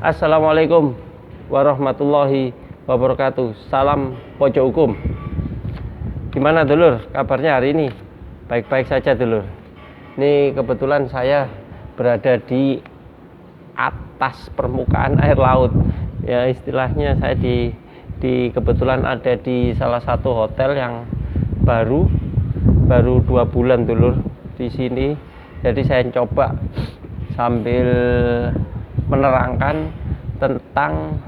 Assalamualaikum warahmatullahi wabarakatuh. Salam pojok hukum. Gimana dulur kabarnya hari ini? Baik-baik saja dulur. Ini kebetulan saya berada di atas permukaan air laut. Ya istilahnya saya di kebetulan ada di salah satu hotel yang baru 2 bulan dulur di sini. Jadi saya coba sambil menerangkan tentang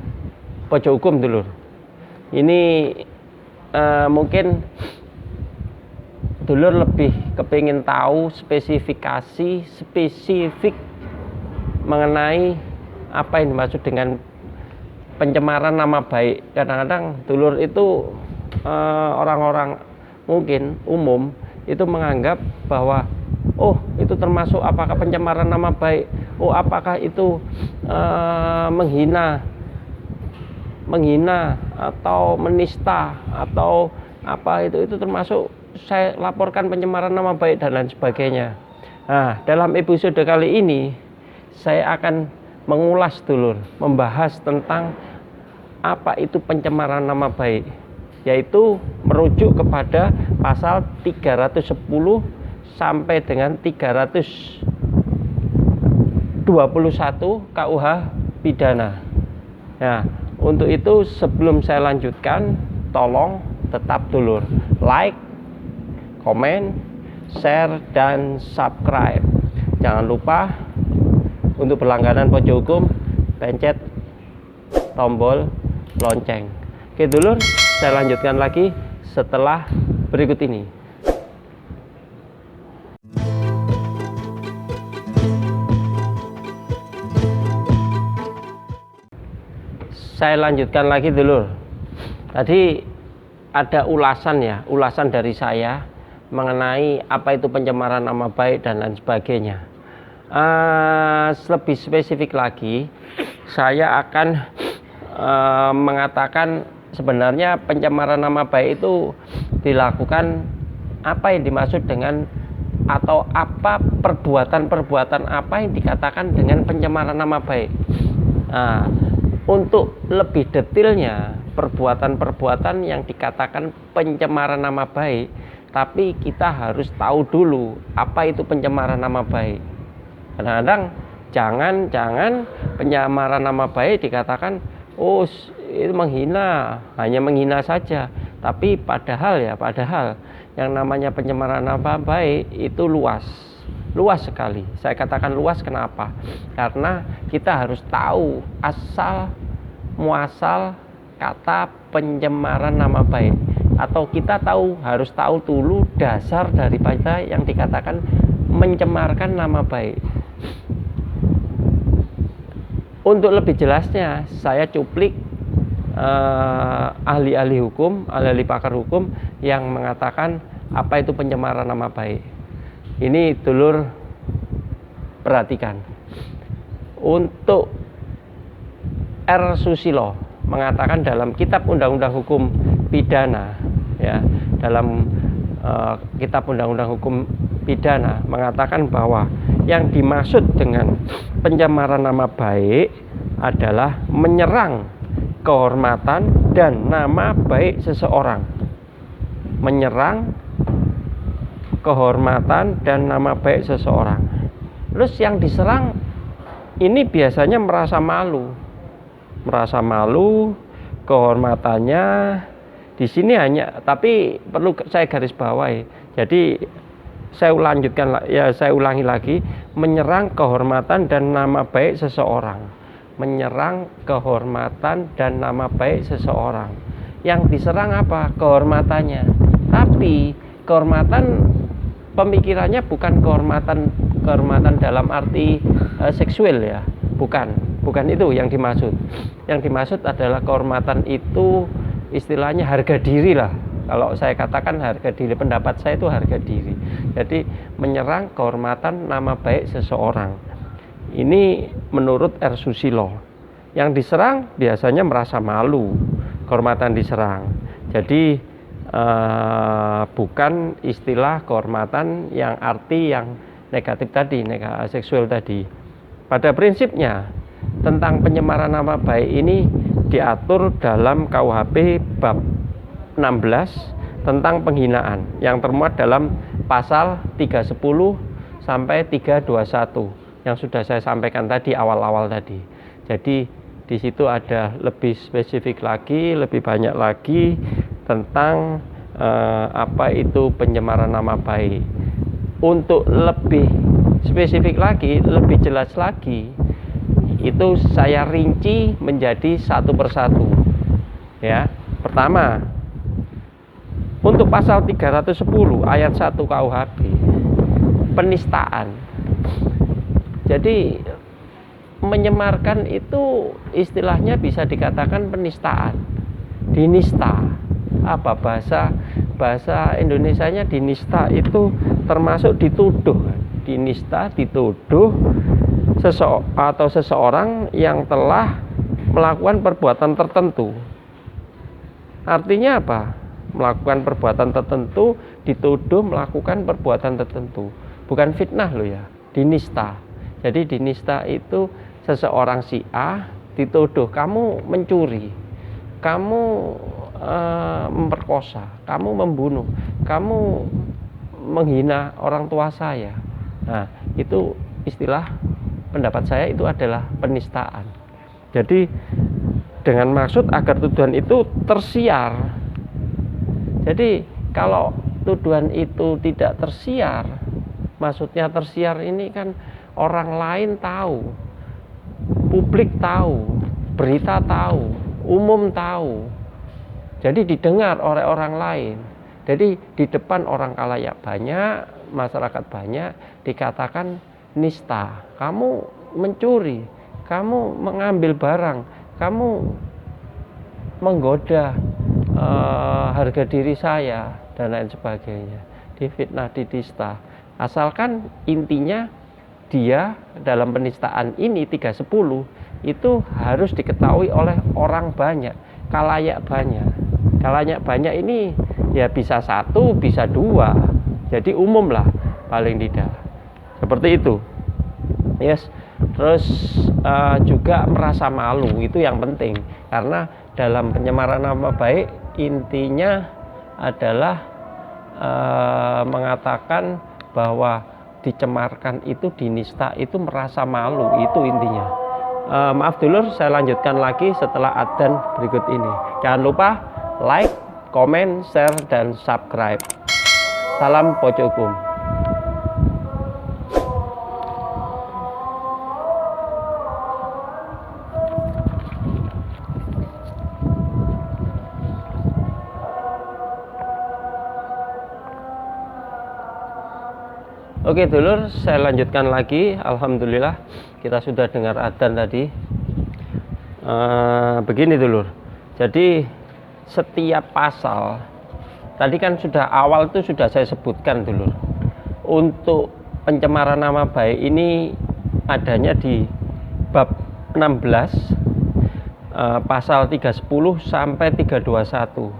pojok hukum dulur. Ini mungkin dulur lebih kepingin tahu spesifik mengenai apa yang dimaksud dengan pencemaran nama baik. Kadang-kadang dulur itu orang-orang mungkin umum itu menganggap bahwa oh itu termasuk apakah pencemaran nama baik, oh apakah itu menghina atau menista atau apa, itu termasuk saya laporkan pencemaran nama baik dan lain sebagainya. Nah dalam episode kali ini saya akan mengulas dulur, membahas tentang apa itu pencemaran nama baik, yaitu merujuk kepada pasal 310 sampai dengan 321 KUH pidana. Nah, untuk itu sebelum saya lanjutkan, tolong tetap dulur like, komen, share, dan subscribe. Jangan lupa untuk berlangganan pojok hukum, pencet tombol lonceng. Oke dulur, saya lanjutkan lagi setelah berikut ini. Saya lanjutkan lagi dulur. Tadi ada ulasan dari saya mengenai apa itu pencemaran nama baik dan lain sebagainya. Lebih spesifik lagi, saya akan mengatakan sebenarnya pencemaran nama baik itu dilakukan apa yang dimaksud dengan, atau apa perbuatan apa yang dikatakan dengan pencemaran nama baik. Untuk lebih detailnya perbuatan yang dikatakan pencemaran nama baik, tapi kita harus tahu dulu apa itu pencemaran nama baik. Kadang-kadang jangan pencemaran nama baik dikatakan oh itu menghina, hanya menghina saja, tapi padahal yang namanya pencemaran nama baik itu luas sekali. Saya katakan luas kenapa? Karena kita harus tahu asal muasal kata pencemaran nama baik, atau kita harus tahu dulu dasar daripada yang dikatakan mencemarkan nama baik. Untuk lebih jelasnya saya cuplik ahli-ahli hukum, ahli pakar hukum yang mengatakan apa itu pencemaran nama baik. Ini dulur perhatikan. Untuk R. Susilo mengatakan dalam kitab Undang-Undang Hukum Pidana, ya, dalam kitab Undang-Undang Hukum Pidana mengatakan bahwa yang dimaksud dengan pencemaran nama baik adalah menyerang kehormatan dan nama baik seseorang. Menyerang kehormatan dan nama baik seseorang. Terus yang diserang ini biasanya merasa malu kehormatannya di sini hanya, tapi perlu saya garis bawahi. Jadi saya ulangi lagi, menyerang kehormatan dan nama baik seseorang. Menyerang kehormatan dan nama baik seseorang. Yang diserang apa? Kehormatannya. Tapi kehormatan pemikirannya bukan kehormatan dalam arti seksual, ya, bukan itu yang dimaksud. Yang dimaksud adalah kehormatan itu istilahnya harga diri lah. Kalau saya katakan harga diri, pendapat saya itu harga diri. Jadi menyerang kehormatan nama baik seseorang. Ini menurut R. Susilo. Yang diserang biasanya merasa malu kehormatan diserang. Jadi bukan istilah kehormatan yang arti yang negatif tadi, seksual tadi. Pada prinsipnya tentang penyemaran nama baik ini diatur dalam KUHP bab 16 tentang penghinaan yang termuat dalam pasal 310 sampai 321 yang sudah saya sampaikan tadi awal-awal tadi. Jadi di situ ada lebih spesifik lagi, lebih banyak lagi tentang apa itu penyemaran nama baik. Untuk lebih spesifik lagi, lebih jelas lagi, itu saya rinci menjadi satu persatu. Ya, pertama, untuk pasal 310 ayat 1 KUHP, penistaan. Jadi menyemarkan itu istilahnya bisa dikatakan penistaan, dinista. Apa bahasa Indonesianya dinista itu termasuk dituduh. Dinista dituduh seseorang yang telah melakukan perbuatan tertentu. Artinya apa? Melakukan perbuatan tertentu, dituduh melakukan perbuatan tertentu. Bukan fitnah loh ya, dinista. Jadi dinista itu seseorang si A dituduh kamu mencuri, kamu memperkosa, kamu membunuh, kamu menghina orang tua saya. Nah, itu istilah pendapat saya itu adalah penistaan. Jadi dengan maksud agar tuduhan itu tersiar. Jadi kalau tuduhan itu tidak tersiar, maksudnya tersiar ini kan orang lain tahu, publik tahu, berita tahu, umum tahu. Jadi didengar oleh orang lain. Jadi di depan orang khalayak banyak, masyarakat banyak dikatakan nista. Kamu mencuri, kamu mengambil barang, kamu menggoda harga diri saya dan lain sebagainya. Difitnah, didista. Asalkan intinya dia dalam penistaan ini 310 itu harus diketahui oleh orang banyak, khalayak banyak. Khalayak banyak ini ya bisa satu, bisa dua. Jadi umum lah paling tidak. Seperti itu. Yes. Terus juga merasa malu, itu yang penting. Karena dalam penyemaran nama baik intinya adalah mengatakan bahwa dicemarkan itu, dinista itu merasa malu, itu intinya. Maaf dulu, saya lanjutkan lagi setelah adzan berikut ini. Jangan lupa like, komen, share, dan subscribe. Salam Pocokkum. Oke dulur, saya lanjutkan lagi. Alhamdulillah kita sudah dengar adzan tadi. Begini dulur, jadi setiap pasal tadi kan sudah awal itu sudah saya sebutkan dulur. Untuk pencemaran nama baik ini adanya di bab 16 pasal 310 sampai 321.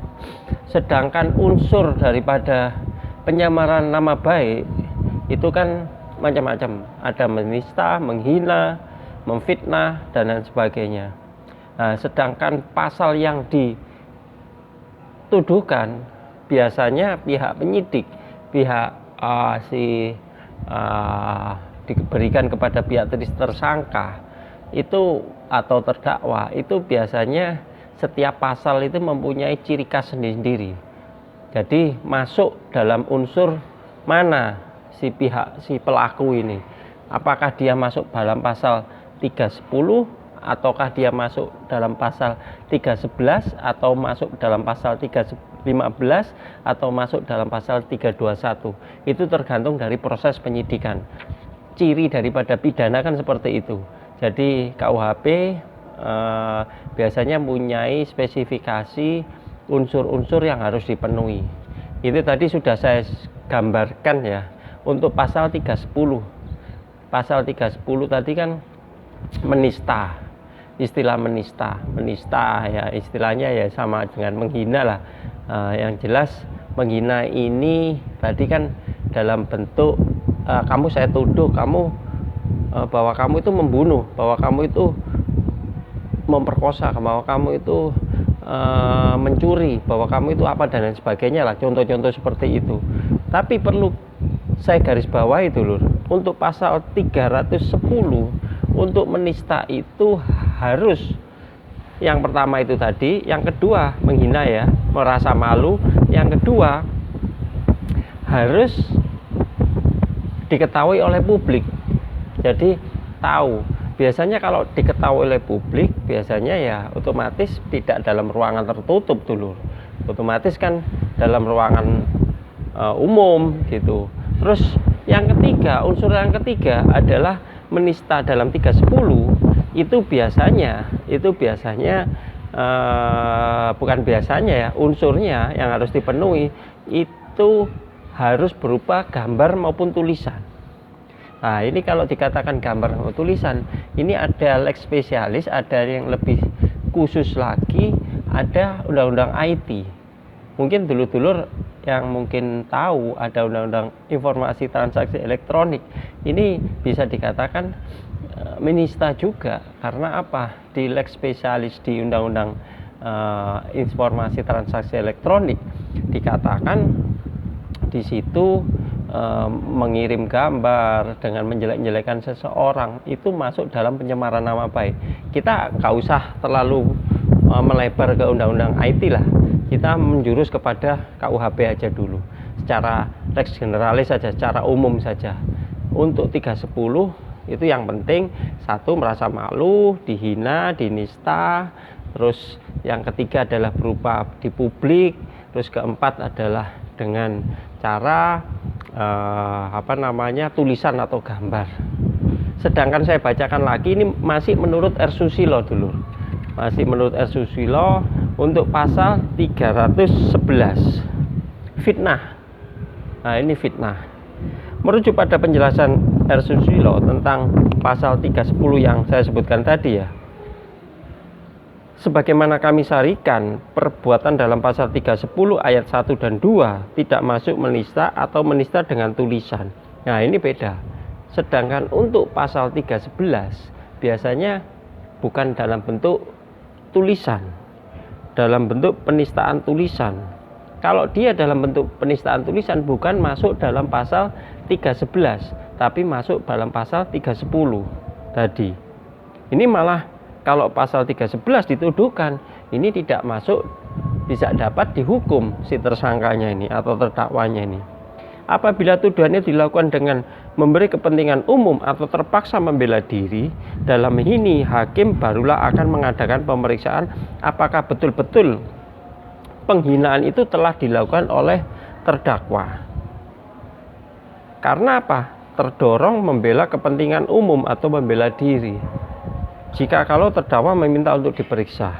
Sedangkan unsur daripada penyamaran nama baik itu kan macam-macam, ada menista, menghina, memfitnah, dan lain sebagainya. Nah, sedangkan pasal yang dituduhkan biasanya pihak penyidik, pihak diberikan kepada pihak tersangka itu atau terdakwa itu biasanya setiap pasal itu mempunyai ciri khas sendiri-sendiri. Jadi masuk dalam unsur mana si pelaku ini, apakah dia masuk dalam pasal 310 ataukah dia masuk dalam pasal 311 atau masuk dalam pasal 315 atau masuk dalam pasal 321. Itu tergantung dari proses penyidikan. Ciri daripada pidana kan seperti itu. Jadi KUHP biasanya mempunyai spesifikasi unsur-unsur yang harus dipenuhi. Itu tadi sudah saya gambarkan ya. Untuk pasal 310 tadi kan menista, istilah menista ya istilahnya ya sama dengan menghina lah. Yang jelas menghina ini tadi kan dalam bentuk saya tuduh kamu bahwa kamu itu membunuh, bahwa kamu itu memperkosa, bahwa kamu itu mencuri, bahwa kamu itu apa dan lain sebagainya lah, contoh-contoh seperti itu. Tapi perlu saya garis bawahi dulu, untuk pasal 310 untuk menista itu harus yang pertama itu tadi, yang kedua menghina ya, merasa malu, yang kedua harus diketahui oleh publik. Jadi tahu, biasanya kalau diketahui oleh publik biasanya ya otomatis tidak dalam ruangan tertutup dulu, otomatis kan dalam ruangan umum gitu. Terus yang ketiga, unsur yang ketiga adalah menista dalam 310 itu biasanya bukan biasanya ya, unsurnya yang harus dipenuhi itu harus berupa gambar maupun tulisan. Nah, ini kalau dikatakan gambar maupun tulisan, ini ada lex spesialis, ada yang lebih khusus lagi, ada undang-undang IT. Mungkin dulur-dulur yang mungkin tahu ada undang-undang informasi transaksi elektronik, ini bisa dikatakan menista juga. Karena apa? Di lex spesialis di undang-undang informasi transaksi elektronik dikatakan di situ mengirim gambar dengan menjelek-jelekan seseorang itu masuk dalam pencemaran nama baik. Kita nggak usah terlalu melebar ke undang-undang IT lah, kita menjurus kepada KUHP aja dulu, secara teks generalis saja, secara umum saja. Untuk 310 itu yang penting, satu, merasa malu, dihina, dinista. Terus yang ketiga adalah berupa di publik. Terus keempat adalah dengan cara tulisan atau gambar. Sedangkan saya bacakan lagi, ini masih menurut R. Susilo dulu, masih menurut R. Susilo untuk pasal 311 fitnah. Nah, ini fitnah. Merujuk pada penjelasan R. Susilo tentang pasal 310 yang saya sebutkan tadi ya, sebagaimana kami sarikan, perbuatan dalam pasal 310 ayat 1 dan 2 tidak masuk menista atau menista dengan tulisan. Nah, ini beda. Sedangkan untuk pasal 311 biasanya bukan dalam bentuk tulisan, dalam bentuk penistaan tulisan. Kalau dia dalam bentuk penistaan tulisan bukan masuk dalam pasal 311, tapi masuk dalam pasal 310 tadi. Ini malah kalau pasal 311 dituduhkan, ini tidak masuk, bisa dapat dihukum si tersangkanya ini atau terdakwanya ini. Apabila tuduhannya dilakukan dengan memberi kepentingan umum atau terpaksa membela diri, dalam ini hakim barulah akan mengadakan pemeriksaan apakah betul-betul penghinaan itu telah dilakukan oleh terdakwa. Karena apa? Terdorong membela kepentingan umum atau membela diri. Jika kalau terdakwa meminta untuk diperiksa.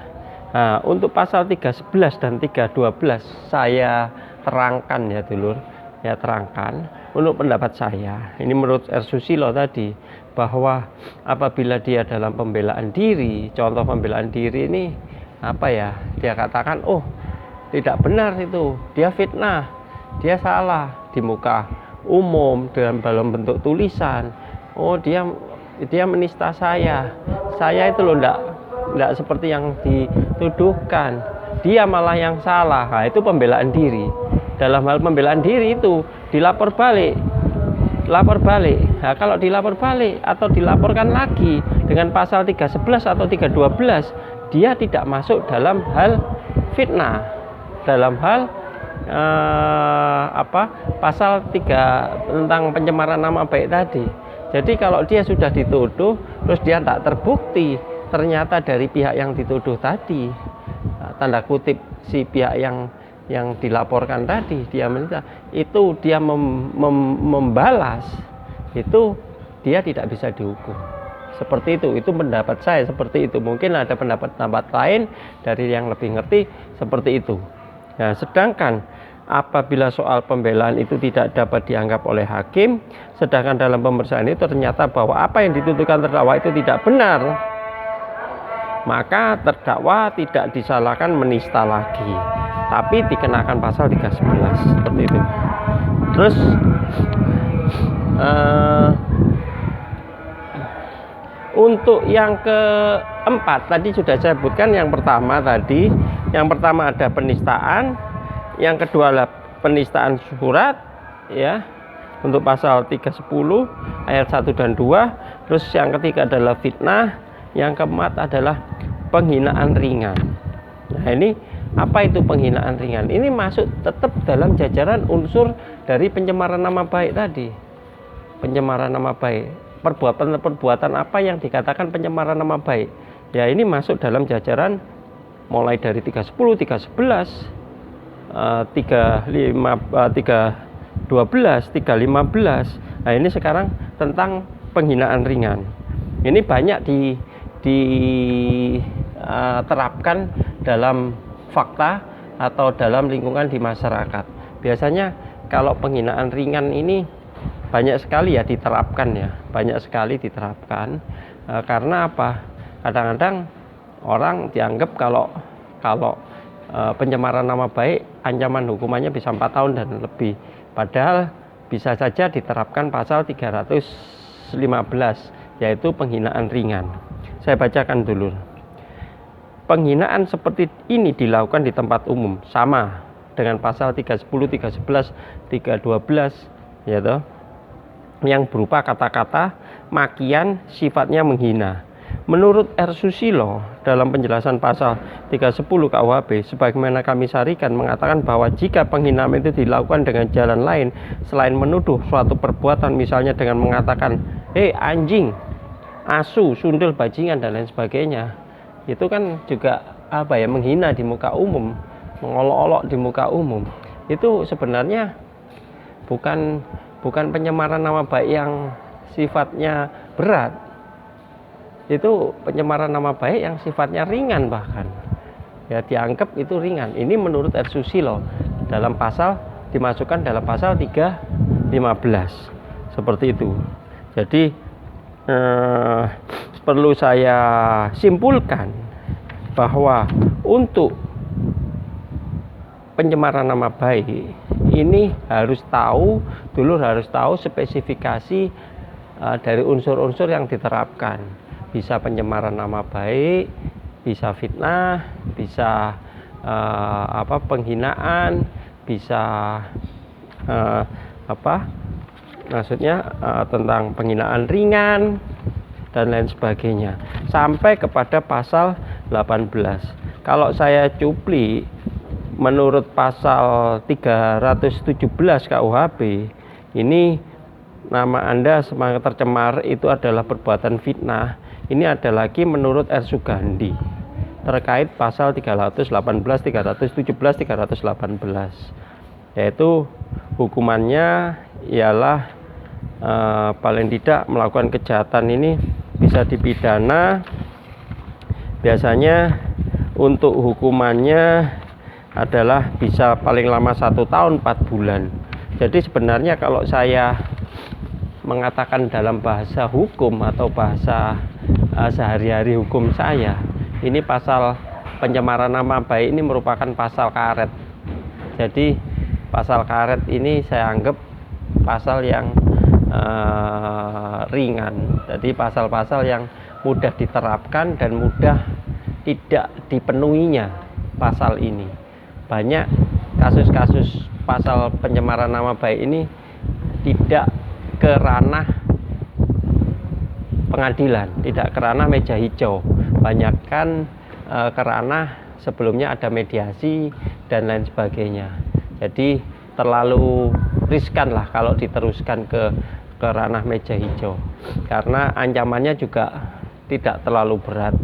Nah, untuk pasal 311 dan 312 saya terangkan ya dulur, ya terangkan untuk pendapat saya. Ini menurut R. Susilo tadi, bahwa apabila dia dalam pembelaan diri, contoh pembelaan diri ini apa ya? Dia katakan, oh tidak benar itu, dia fitnah, dia salah di muka umum dalam bentuk tulisan. Oh dia menista saya itu loh enggak seperti yang dituduhkan, dia malah yang salah. Nah, itu pembelaan diri. Dalam hal pembelaan diri itu dilapor balik. Nah, kalau dilapor balik atau dilaporkan lagi dengan pasal 311 atau 312, dia tidak masuk dalam hal fitnah, dalam hal pasal 3 tentang pencemaran nama baik tadi. Jadi kalau dia sudah dituduh terus dia tak terbukti ternyata dari pihak yang dituduh tadi, tanda kutip si pihak yang dilaporkan tadi, dia minta itu, dia membalas, itu dia tidak bisa dihukum. Seperti itu pendapat saya seperti itu. Mungkin ada pendapat lain dari yang lebih ngerti seperti itu. Nah, sedangkan apabila soal pembelaan itu tidak dapat dianggap oleh hakim, sedangkan dalam pemeriksaan itu ternyata bahwa apa yang dituduhkan terdakwa itu tidak benar, maka terdakwa tidak disalahkan menista lagi, tapi dikenakan pasal 311 seperti itu. Terus Untuk yang keempat tadi sudah saya sebutkan. Yang pertama ada penistaan, yang kedua adalah penistaan surat ya, untuk pasal 310 ayat 1 dan 2. Terus yang ketiga adalah fitnah, yang keempat adalah penghinaan ringan. Nah, ini apa itu penghinaan ringan? Ini masuk tetap dalam jajaran unsur dari pencemaran nama baik tadi. Pencemaran nama baik. Perbuatan apa yang dikatakan pencemaran nama baik? Ya, ini masuk dalam jajaran mulai dari 310, 311, 312, 315. Nah, ini sekarang tentang penghinaan ringan. Ini banyak diterapkan dalam fakta atau dalam lingkungan di masyarakat. Biasanya kalau penghinaan ringan ini banyak sekali ya diterapkan ya, karena apa? Kadang-kadang orang dianggap kalau pencemaran nama baik ancaman hukumannya bisa 4 tahun dan lebih, padahal bisa saja diterapkan pasal 315 yaitu penghinaan ringan. Saya bacakan dulu. Penghinaan seperti ini dilakukan di tempat umum, sama dengan pasal 310, 311, 312 ya toh, yang berupa kata-kata makian sifatnya menghina. Menurut R. Susilo dalam penjelasan pasal 310 KUHP, sebagaimana kami sarikan, mengatakan bahwa jika penghinaan itu dilakukan dengan jalan lain selain menuduh suatu perbuatan, misalnya dengan mengatakan anjing, asu, sundel, bajingan dan lain sebagainya, itu kan juga menghina di muka umum, mengolok-olok di muka umum. Itu sebenarnya bukan pencemaran nama baik yang sifatnya berat, itu pencemaran nama baik yang sifatnya ringan, bahkan ya dianggap itu ringan. Ini menurut R. Susilo dalam pasal, dimasukkan dalam pasal 315 seperti itu. Jadi perlu saya simpulkan bahwa untuk pencemaran nama baik ini harus tahu spesifikasi dari unsur-unsur yang diterapkan. Bisa pencemaran nama baik, bisa fitnah, bisa penghinaan, bisa tentang penghinaan ringan dan lain sebagainya, sampai kepada pasal 18. Kalau saya cupli, menurut pasal 317 KUHP, ini nama Anda semakin tercemar itu adalah perbuatan fitnah. Ini ada lagi menurut R. Sugandi terkait pasal 318, 317, 318, yaitu hukumannya ialah paling tidak melakukan kejahatan ini bisa dipidana. Biasanya untuk hukumannya adalah bisa paling lama 1 tahun 4 bulan. Jadi sebenarnya kalau saya mengatakan dalam bahasa hukum atau bahasa sehari-hari hukum saya, ini pasal pencemaran nama baik ini merupakan pasal karet. Jadi pasal karet ini saya anggap pasal yang ringan. Jadi pasal-pasal yang mudah diterapkan dan mudah tidak dipenuhinya pasal ini. Banyak kasus-kasus pasal pencemaran nama baik ini tidak ke ranah pengadilan, tidak ke ranah meja hijau, banyakkan ke ranah sebelumnya ada mediasi dan lain sebagainya. Jadi terlalu riskan lah kalau diteruskan ke ranah meja hijau, karena ancamannya juga tidak terlalu berat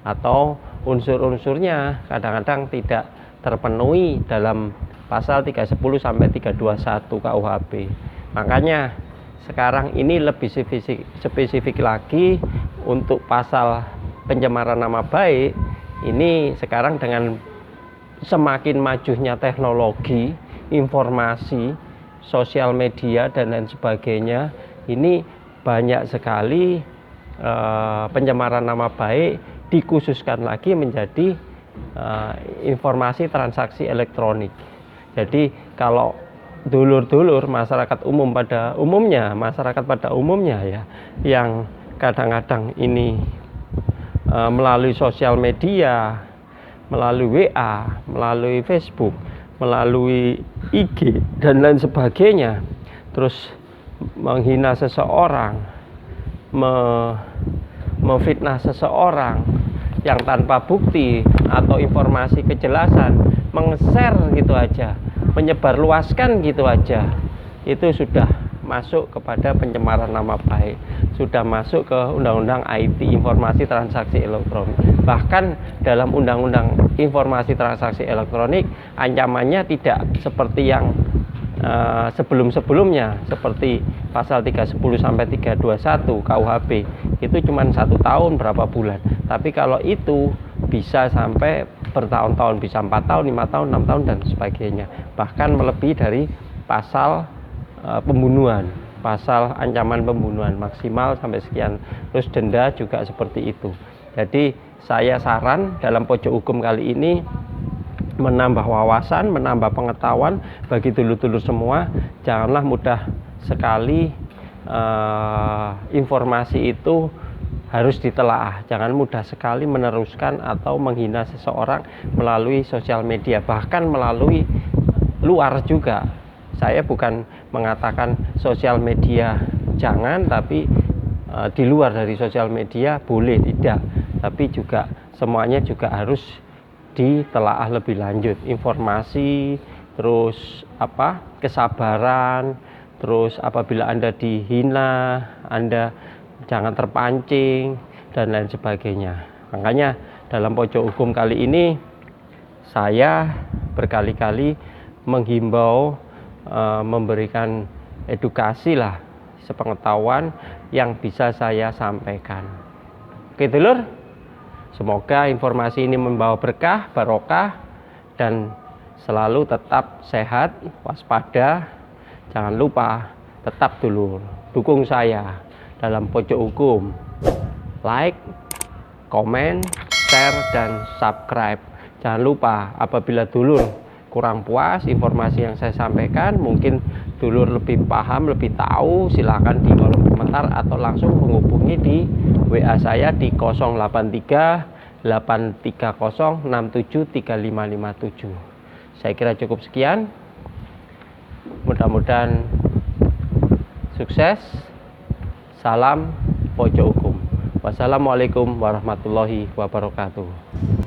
atau unsur-unsurnya kadang-kadang tidak terpenuhi dalam pasal 310 sampai 321 KUHP. Makanya sekarang ini lebih spesifik lagi untuk pasal pencemaran nama baik ini. Sekarang dengan semakin majunya teknologi, informasi, sosial media dan lain sebagainya, ini banyak sekali pencemaran nama baik dikhususkan lagi menjadi informasi transaksi elektronik. Jadi kalau dulur-dulur masyarakat umum pada umumnya ya, yang kadang-kadang ini melalui sosial media, melalui WA, melalui Facebook, melalui IG dan lain sebagainya, terus menghina seseorang, memfitnah seseorang yang tanpa bukti atau informasi kejelasan, meng-share gitu aja, menyebarluaskan gitu aja, itu sudah masuk kepada pencemaran nama baik, sudah masuk ke Undang-Undang IT, Informasi Transaksi Elektronik. Bahkan dalam Undang-Undang Informasi Transaksi Elektronik ancamannya tidak seperti yang sebelum-sebelumnya, seperti pasal 310 sampai 321 KUHP itu cuma 1 tahun berapa bulan, tapi kalau itu bisa sampai bertahun-tahun, bisa 4 tahun, 5 tahun, 6 tahun dan sebagainya, bahkan melebihi dari pasal pembunuhan, pasal ancaman pembunuhan maksimal sampai sekian, terus denda juga seperti itu. Jadi saya saran dalam pojok hukum kali ini menambah wawasan, menambah pengetahuan bagi dulur-dulur semua. Janganlah mudah sekali informasi itu harus ditelaah. Jangan mudah sekali meneruskan atau menghina seseorang melalui sosial media, bahkan melalui luar juga. Saya bukan mengatakan sosial media jangan, tapi di luar dari sosial media boleh, tidak, tapi juga semuanya juga harus ditelaah lebih lanjut, informasi, terus kesabaran, terus apabila Anda dihina, Anda jangan terpancing dan lain sebagainya. Makanya dalam pojok hukum kali ini saya berkali-kali menghimbau, memberikan edukasi lah, sepengetahuan yang bisa saya sampaikan. Oke dulur, semoga informasi ini membawa berkah, barokah, dan selalu tetap sehat, waspada. Jangan lupa tetap dulur dukung saya dalam pojok hukum, like, komen, share, dan subscribe. Jangan lupa apabila dulur kurang puas informasi yang saya sampaikan, mungkin dulur lebih paham, lebih tahu, silahkan di kolom komentar atau langsung menghubungi di WA saya di 083 830 673557. Saya kira cukup sekian. Mudah-mudahan sukses. Salam pojok hukum. Wassalamualaikum warahmatullahi wabarakatuh.